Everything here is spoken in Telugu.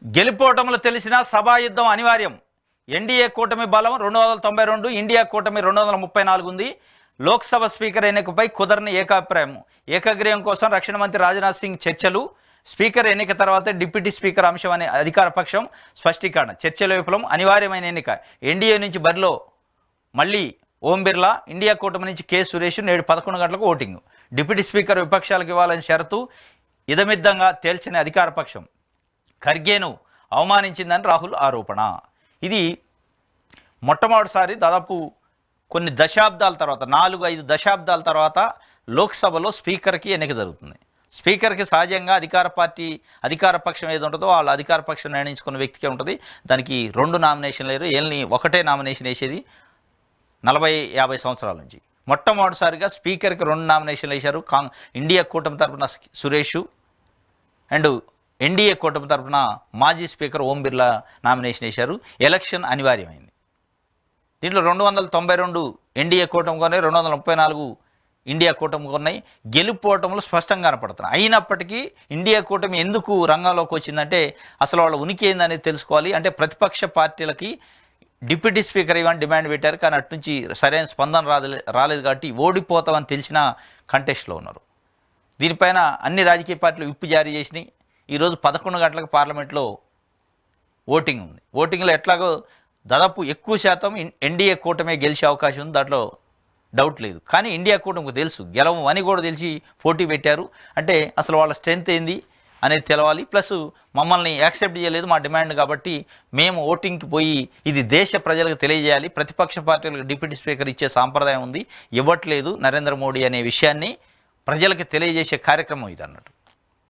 గెలుపోవటంలో తెలిసిన సభాయుద్ధం అనివార్యం. ఎన్డీఏ కూటమి బలం 292, ఇండియా కూటమి 234 ఉంది. లోక్సభ స్పీకర్ ఎన్నికపై కుదరని ఏకాభిప్రాయం. ఏకగ్రీవం కోసం రక్షణ మంత్రి రాజ్నాథ్ సింగ్ చర్చలు. స్పీకర్ ఎన్నిక తర్వాత డిప్యూటీ స్పీకర్ అంశం అనే అధికార పక్షం స్పష్టీకరణ. చర్చల విఫలం, అనివార్యమైన ఎన్నిక. ఎన్డీఏ నుంచి బరిలో మళ్ళీ ఓం బిర్లా, ఇండియా కూటమి నుంచి కె సురేష్. నేడు 11 గంటలకు ఓటింగ్. డిప్యూటీ స్పీకర్ విపక్షాలకు ఇవ్వాలని షరతు ఇదమిద్దంగా తేల్చిన అధికార పక్షం. ఖర్గేను అవమానించిందని రాహుల్ ఆరోపణ. ఇది మొట్టమొదటిసారి దాదాపు కొన్ని దశాబ్దాల తర్వాత, 4-5 దశాబ్దాల తర్వాత లోక్సభలో స్పీకర్కి ఎన్నిక జరుగుతుంది. స్పీకర్కి సహజంగా అధికార పక్షం ఏది ఉంటుందో వాళ్ళ అధికార పక్షం నిర్ణయించుకున్న వ్యక్తికే ఉంటుంది. దానికి 2 నామినేషన్లు లేరు, ఏళ్ళని ఒకటే నామినేషన్ వేసేది 40-50 సంవత్సరాల నుంచి. మొట్టమొదటిసారిగా స్పీకర్కి 2 నామినేషన్లు వేశారు. ఇండియా కూటమి తరఫున సురేష్ అండ్ ఎన్డీఏ కూటమి తరఫున మాజీ స్పీకర్ ఓం బిర్లా నామినేషన్ వేశారు. ఎలక్షన్ అనివార్యమైంది. దీంట్లో 292 ఎన్డీఏ కూటమి కొన్నాయి, 234 ఇండియా కూటమి కొన్నాయి. గెలుపోవటంలో స్పష్టంగా కనపడుతున్నాయి. అయినప్పటికీ ఇండియా కూటమి ఎందుకు రంగంలోకి వచ్చిందంటే అసలు వాళ్ళ ఉనికి ఏందనేది తెలుసుకోవాలి. అంటే ప్రతిపక్ష పార్టీలకి డిప్యూటీ స్పీకర్ ఇవ్వని డిమాండ్ పెట్టారు, కానీ అటు నుంచి సరైన స్పందన రాలేదు కాబట్టి ఓడిపోతామని తెలిసిన కంటెస్ట్లో ఉన్నారు. దీనిపైన అన్ని రాజకీయ పార్టీలు విప్పు జారీ చేసినాయి. ఈరోజు 11 గంటలకు పార్లమెంట్లో ఓటింగ్ ఉంది. ఓటింగ్లో ఎట్లాగో దాదాపు ఎక్కువ శాతం ఎన్డీఏ కూటమే గెలిచే అవకాశం ఉంది, దాంట్లో డౌట్ లేదు. కానీ ఇండియా కూటమికి తెలుసు గెలవం అని కూడా తెలిసి పోటీ పెట్టారు. అంటే అసలు వాళ్ళ స్ట్రెంత్ ఏంది అనేది తెలవాలి. ప్లస్ మమ్మల్ని యాక్సెప్ట్ చేయలేదు మా డిమాండ్, కాబట్టి మేము ఓటింగ్కి పోయి ఇది దేశ ప్రజలకు తెలియజేయాలి. ప్రతిపక్ష పార్టీలకు డిప్యూటీ స్పీకర్ ఇచ్చే సాంప్రదాయం ఉంది, ఇవ్వట్లేదు నరేంద్ర మోడీ అనే విషయాన్ని ప్రజలకు తెలియజేసే కార్యక్రమం ఇది అన్నట్టు.